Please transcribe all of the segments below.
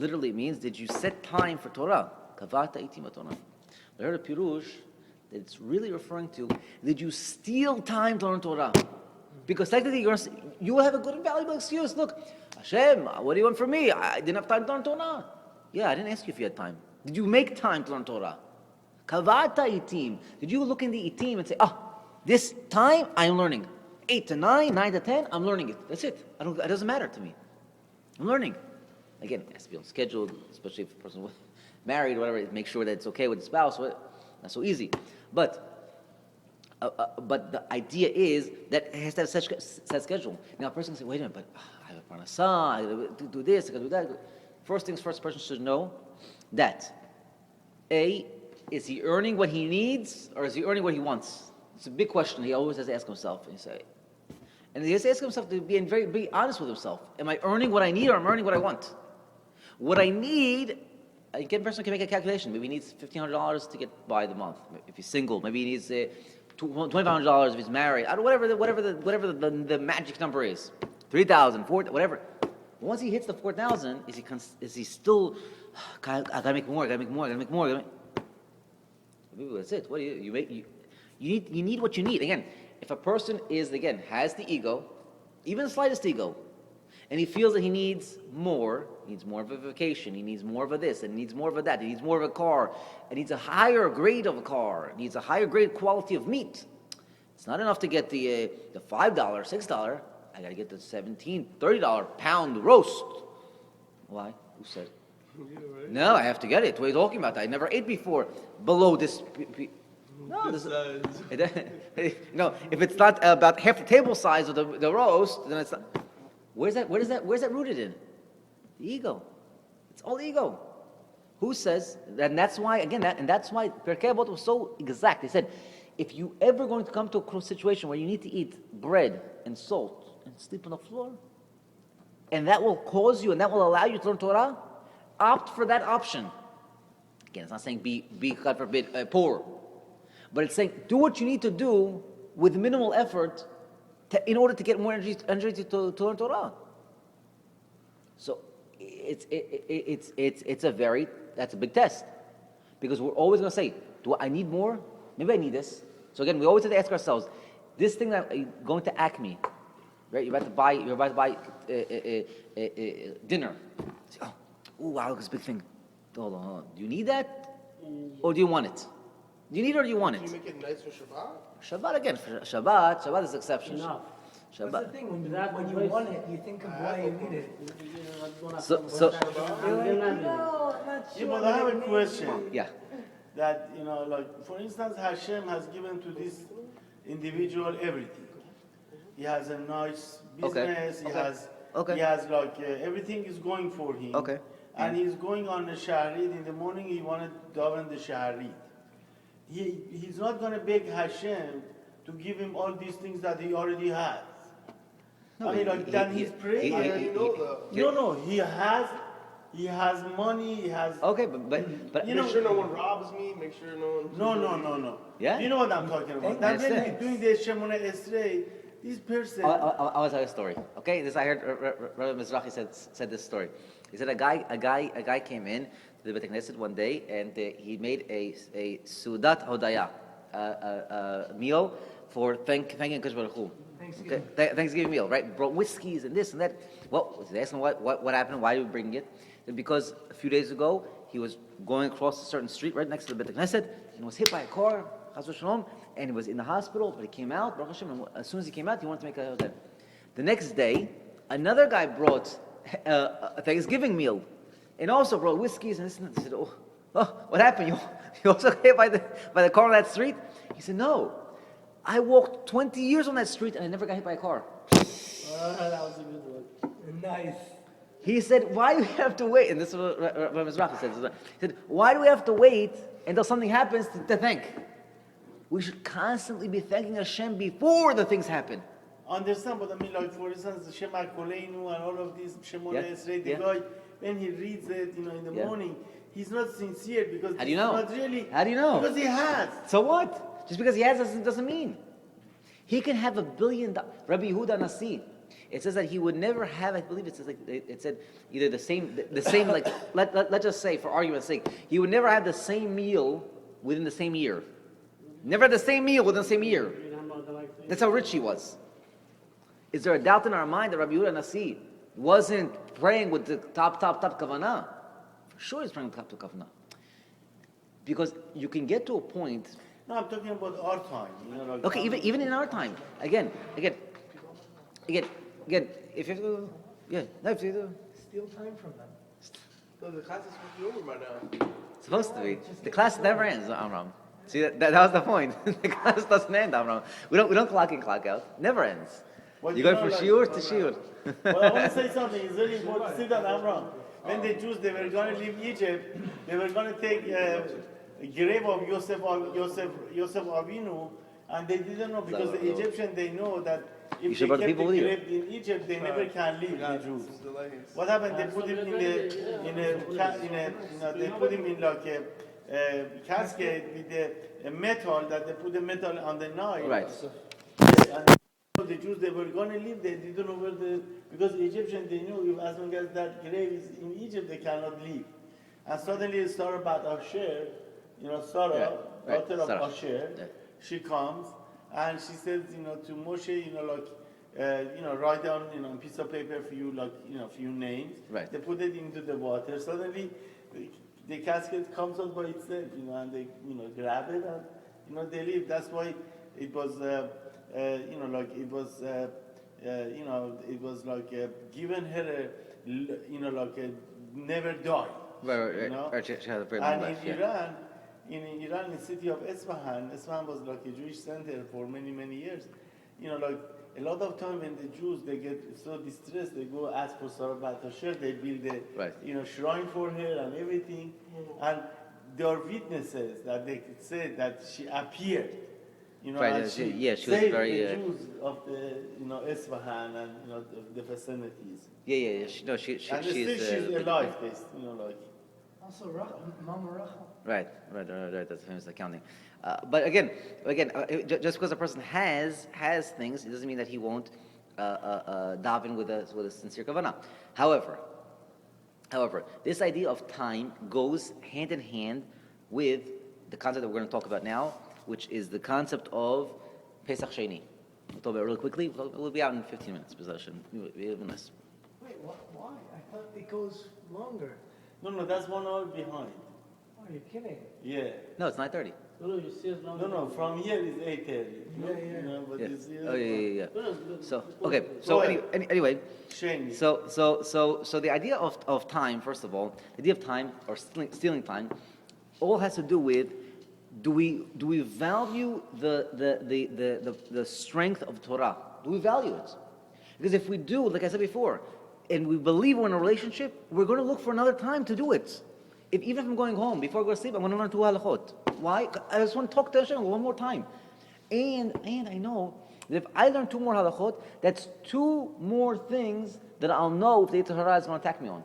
Literally, it means, did you set time for Torah? Kavata itim Torah. I heard a pirush that it's really referring to, did you steal time to learn Torah? Because technically, you will have a good and valuable excuse. Look, Hashem, what do you want from me? I didn't have time to learn Torah. Yeah, I didn't ask you if you had time. Did you make time to learn Torah? Kavata itim. Did you look in the itim and say, this time I'm learning. 8 to 9, 9 to 10, I'm learning it. That's it. It doesn't matter to me. I'm learning. Again, it has to be on schedule, especially if a person is married or whatever, make sure that it's okay with the spouse. Not so easy. But the idea is that it has to have set schedule. Now, a person can say, wait a minute, but I have a parnasah, I got to do this, I got to do that. First things first, person should know that, A, is he earning what he needs or is he earning what he wants? It's a big question he always has to ask himself. And he has to ask himself to be honest with himself. Am I earning what I need or am I earning what I want? What I need, a person can make a calculation. Maybe he needs $1,500 to get by the month if he's single. Maybe he needs $2,500 if he's married. Whatever the magic number is, 3,000, 4,000, whatever. Once he hits the 4,000, is he still? I gotta make more. I gotta make more. That's it. What do you make? You need what you need. Again, if a person has the ego, even the slightest ego, and he feels that he needs more of a vacation, he needs more of a this, and he needs more of a that, he needs more of a car, and needs a higher grade of a car, needs a higher grade quality of meat. It's not enough to get the $5, $6. I got to get the $17, $30 pound roast. Why? Who said? No, I have to get it. What are you talking about? I never ate before below this. No, if it's not about half the table size of the roast, then it's not. Where's that rooted in? The ego. It's all ego. Who says? And that's why that's why Pirkei Avot was so exact. They said, if you ever going to come to a situation where you need to eat bread and salt and sleep on the floor, and that will cause you and that will allow you to learn Torah, opt for that option. Again, it's not saying be God forbid poor, but it's saying do what you need to do with minimal effort in order to get more energy to learn Torah. So that's a big test, because we're always going to say, do I need more? Maybe I need this. So again, we always have to ask ourselves, this thing that going to Acme, right? You're about to buy dinner. Say, oh wow, look at this big thing. Hold on. Do you need that, or do you want it? Do you need it or do you want it? Do you make it nice for Shabbat? Shabbat again. Shabbat is exception. Enough. Shabbat. That's the thing. When you want it, you think of why you need it. But I have a question. Yeah. That, like, for instance, Hashem has given to this individual everything. He has a nice business. Okay. He has everything is going for him. Okay. And he's going on the Shaharit. In the morning, he wanted to daven the Shaharit. He's not going to beg Hashem to give him all these things that he already has. No, then he's praying. He has money. He has. Okay, but Make sure no one robs me. Make sure no one. No. Yeah. You know what I'm talking about. That when he's doing the Shemona Esrei, this person. I want to tell you a story. Okay, this I heard. Rabbi Mizrahi said this story. He said a guy came in to the Beit Knesset one day and he made a Sudat Hodaya, a meal for thanking Kosh Baruch Hu. Thanksgiving meal, right? Brought whiskeys and this and that. Well, they asked him what happened, why are you bringing it? And because a few days ago he was going across a certain street right next to the Beit Knesset and was hit by a car, Chas v'Shalom, and he was in the hospital, but he came out, Baruch Hashem, and as soon as he came out, he wanted to make a Hodaya. The next day, another guy brought a Thanksgiving meal, and also brought whiskeys and this and that. He said, "Oh, what happened? You also got hit by the car on that street?" He said, "No, I walked 20 years on that street and I never got hit by a car." That was a good one. Nice. He said, "Why do we have to wait?" And this is what Rabbi Mizrahi said. He said, "Why do we have to wait until something happens to thank? We should constantly be thanking Hashem before the things happen." Understand, but I mean, like, for instance, the Shema Koleinu and all of these Shemona Esrei, the guy, when he reads it, in the morning, he's not sincere because How do you know? Not really. How do you know? Because he has. So what? Just because he has doesn't mean. He can have $1 billion. Rabbi Yehuda Nasi, It says that he would never have, I believe it says like, it said either the same like, let's just say, for argument's sake, he would never have the same meal within the same year. Never the same meal within the same year. That's how rich he was. Is there a doubt in our mind that Rabbi Yehuda Nasi wasn't praying with the top kavanah? For sure he's praying with top kavanah. Because you can get to a point. No, I'm talking about our time. Like Okay, even in our time. Again, if you if you Steal time from them. No, the class is supposed to be over by now. supposed to be. The class never ends, Amram. See, that was the point. The class doesn't end, Amram. We don't clock in, clock out. Never ends. Well, you go from shiur to shiur. Well, I want to say something. It's very important to see that I'm wrong. When the Jews, they were going to leave Egypt, they were going to take a grave of Yosef Avinu, and they didn't know, because the Egyptians, they know that if they kept the grave in Egypt, they never can leave, the Jews. What happened? They put him they put him in like a casket with a metal, that they put the metal on the knife. Right. And the Jews, they were going to leave, they didn't know where because the Egyptians, they knew if as long as that grave is in Egypt, they cannot leave. And suddenly Sarah Bat Asher, Sarah, daughter of Asher, she comes and she says, to Moshe, write down, a piece of paper for you, like, few names. Right. They put it into the water. Suddenly, the casket comes out by itself, and they, grab it and, they leave. That's why it was, it was like given her, never die. Right. She had a very long And life. in Iran, in the city of Isfahan was like a Jewish center for many, many years. A lot of time when the Jews, they get so distressed, they go ask for Sarah Bat Asher, they build a shrine for her and everything. And there are witnesses that they could say that she appeared. Right, and she was saved very, the Jews of the, Isfahan and, the vicinities. Yeah. And she's alive, Also, Mama Rachel. Right. That's famous accounting. But again, just because a person has things, it doesn't mean that he won't daven with a sincere kavanah. However, this idea of time goes hand in hand with the concept that we're going to talk about now, which is the concept of Pesach Sheni. We'll talk about it really quickly. We'll be out in 15 minutes. Even less. Wait, why? I thought it goes longer. No, that's 1 hour behind. Are you kidding? Yeah. No, it's 9:30. No, from here is 8:30. But Yeah. this is, Yeah. So okay. So anyway. Shame. So the idea of time, first of all, the idea of time or stealing time, all has to do with do we value the strength of Torah? Do we value it? Because if we do, like I said before, and we believe we're in a relationship, we're going to look for another time to do it. Even if I'm going home, before I go to sleep, I'm going to learn 2 halachot. Why? I just want to talk to Hashem one more time. And I know that if I learn 2 more halachot, that's 2 more things that I'll know if the Yetzer Hara is going to attack me on.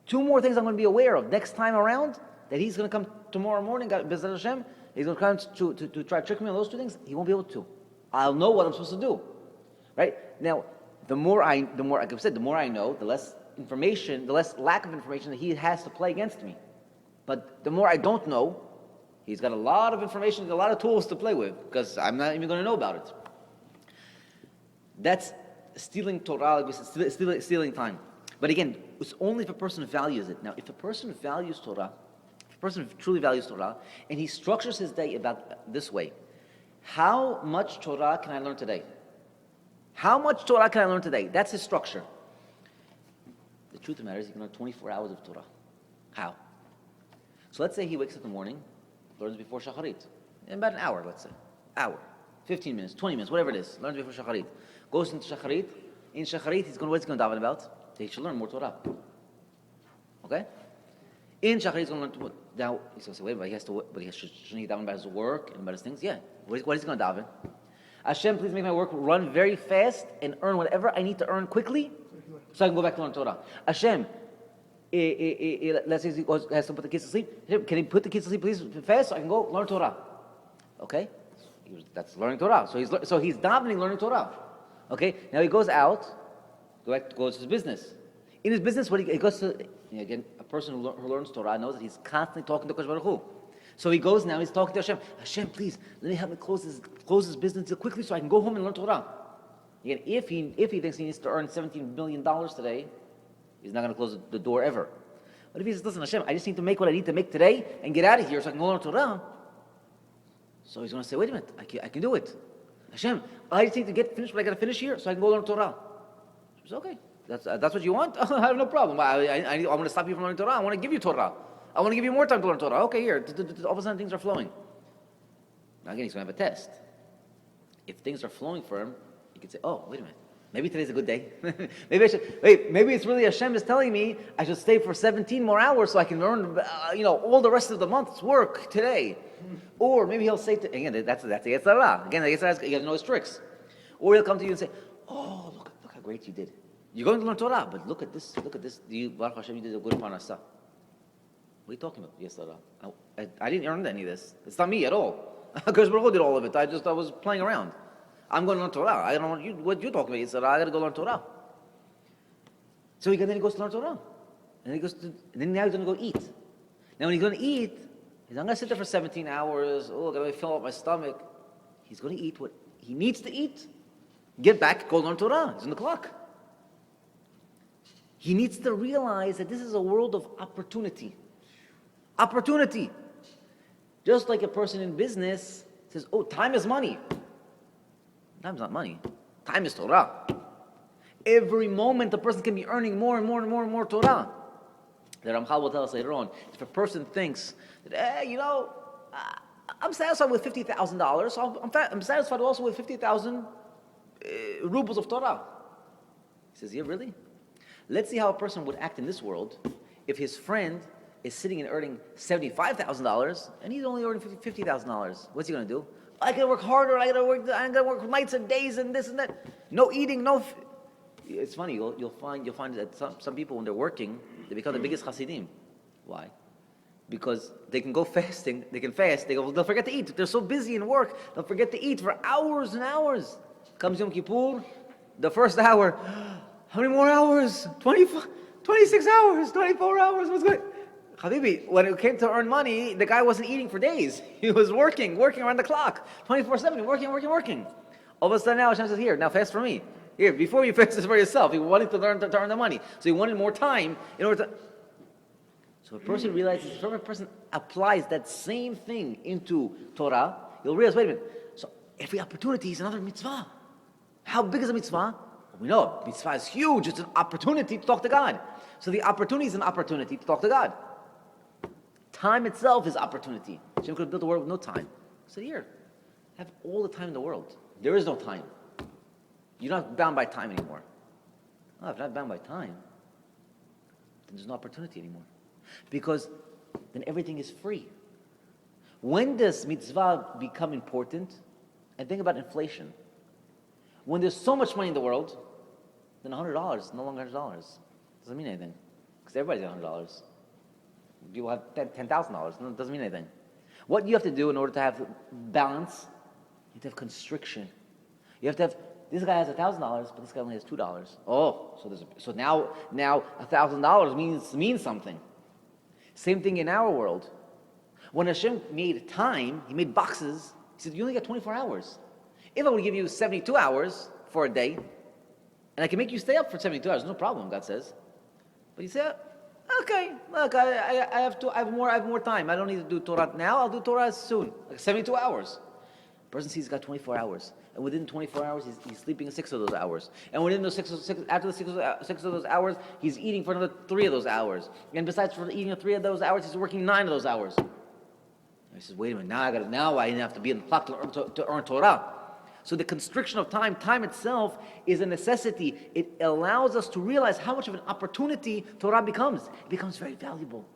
2 more things I'm going to be aware of next time around, that he's going to come tomorrow morning, B'ezrat Hashem, he's going to come to try to trick me on those 2 things. He won't be able to. I'll know what I'm supposed to do. Right? Now, the more like I've said, the more I know, the less information, the less lack of information that he has to play against me. But the more I don't know, he's got a lot of information, a lot of tools to play with, because I'm not even going to know about it. That's stealing Torah, like we said, stealing time. But again, it's only if a person values it. Now, if a person values Torah, if a person truly values Torah, and he structures his day about this way, how much Torah can I learn today? How much Torah can I learn today? That's his structure. The truth of the matter is, he can learn 24 hours of Torah. How? So let's say he wakes up in the morning, learns before Shacharit. In about an hour, let's say. Hour. 15 minutes, 20 minutes, whatever it is. Learns before Shacharit. Goes into Shacharit. In Shacharit, what's he going to daven about? He should learn more Torah. Okay? In Shacharit, he's going to learn. Now, he's going to say, wait, shouldn't he daven about his work and about his things? Yeah. What is he going to daven? Hashem, please make my work run very fast and earn whatever I need to earn quickly so I can go back to learn Torah. Hashem, let's say he has to put the kids to sleep. Can he put the kids to sleep, please, fast so I can go learn Torah? Okay? That's learning Torah. So he's davening, learning Torah. Okay? Now he goes out goes to his business. In his business, what he goes to, again, a person who learns Torah knows that he's constantly talking to Kosh Baruch Hu. So he goes now, he's talking to Hashem. Hashem, please, let me help me close this business quickly so I can go home and learn Torah. Again, if he thinks he needs to earn $17 million today, he's not going to close the door ever. But if he says, listen, Hashem, I just need to make what I need to make today and get out of here so I can go learn Torah, so he's going to say, wait a minute, I can do it. Hashem, I just need to get finished what I got to finish here so I can go learn Torah. He says, okay, that's what you want? I have no problem. I want to stop you from learning Torah. I want to give you Torah. I want to give you more time to learn Torah. Okay, here. All of a sudden things are flowing. Now again, he's going to have a test. If things are flowing for him, he can say, oh, wait a minute. Maybe today's a good day. Maybe it's really Hashem is telling me I should stay for 17 more hours so I can earn, all the rest of the month's work today. Or maybe he'll say, again, that's the Yetzirah. Again, the Yetzirah, he has no tricks. Or he'll come to you and say, oh, look how great you did. You're going to learn Torah, but look at this. Baruch Hashem, you did a good parnasah. What are you talking about? Yetzirah. I didn't earn any of this. It's not me at all. Because Baruch Hu did all of it. I was playing around. I'm going to learn Torah. I don't want what you're talking about. Yetzirah. I got to go learn Torah. So then he goes to learn Torah. And then now he's going to go eat. Now when he's going to eat, he's not going to sit there for 17 hours. Oh, got to fill up my stomach. He's going to eat what he needs to eat. Get back, go learn Torah. He's on the clock. He needs to realize that this is a world of opportunity. Opportunity. Just like a person in business says, oh, time is money. Time's not money. Time is Torah. Every moment a person can be earning more and more and more and more Torah. The Ramchal will tell us later on, if a person thinks that, I'm satisfied with $50,000, so I'm satisfied also with 50,000 rubles of Torah. He says, yeah, really? Let's see how a person would act in this world if his friend is sitting and earning $75,000 and he's only earning $50,000. What's he going to do? I got to work harder. I got to work nights and days and this and that. No eating. It's funny. You'll find that some people when they're working, they become the biggest Hasidim. Why? Because they can go fasting. They can fast. They'll forget to eat. They're so busy in work. They'll forget to eat for hours and hours. Comes Yom Kippur, the first hour. How many more hours? 26 hours, 24 hours. What's going on? Habibi, when it came to earn money, the guy wasn't eating for days. He was working around the clock, 24/7, working. All of a sudden now Hashem says, here, now fast for me. Here, before you fast this for yourself, he wanted to earn the money. So he wanted more time in order to... So a person realizes, if a person applies that same thing into Torah, you'll realize, wait a minute, so every opportunity is another mitzvah. How big is a mitzvah? We know mitzvah is huge. It's an opportunity to talk to God. So the opportunity is an opportunity to talk to God. Time itself is opportunity. Hashem could have built the world with no time. So here, have all the time in the world. There is no time. You're not bound by time anymore. Oh, if you're not bound by time, then there's no opportunity anymore. Because then everything is free. When does mitzvah become important? And think about inflation. When there's so much money in the world, then $100 is no longer $100. Doesn't mean anything. Because everybody's got $100. People have $10,000. It doesn't mean anything. What you have to do in order to have balance, you have to have constriction. You have to have, this guy has $1,000, but this guy only has $2. Oh, so now $1,000 means something. Same thing in our world. When Hashem made time, He made boxes. He said, you only got 24 hours. If I would give you 72 hours for a day, and I can make you stay up for 72 hours, no problem, God says. But He said, okay, look, I have more time. I don't need to do Torah now. I'll do Torah soon, like 72 hours. The person sees he's got 24 hours, and within 24 hours, he's sleeping 6 of those hours, and within those after the 6 of those hours, he's eating for another 3 of those hours, and besides for eating 3 of those hours, he's working 9 of those hours. And he says, wait a minute, now I have to be in the clock to earn Torah. So the constriction of time itself is a necessity. It allows us to realize how much of an opportunity Torah becomes. It becomes very valuable.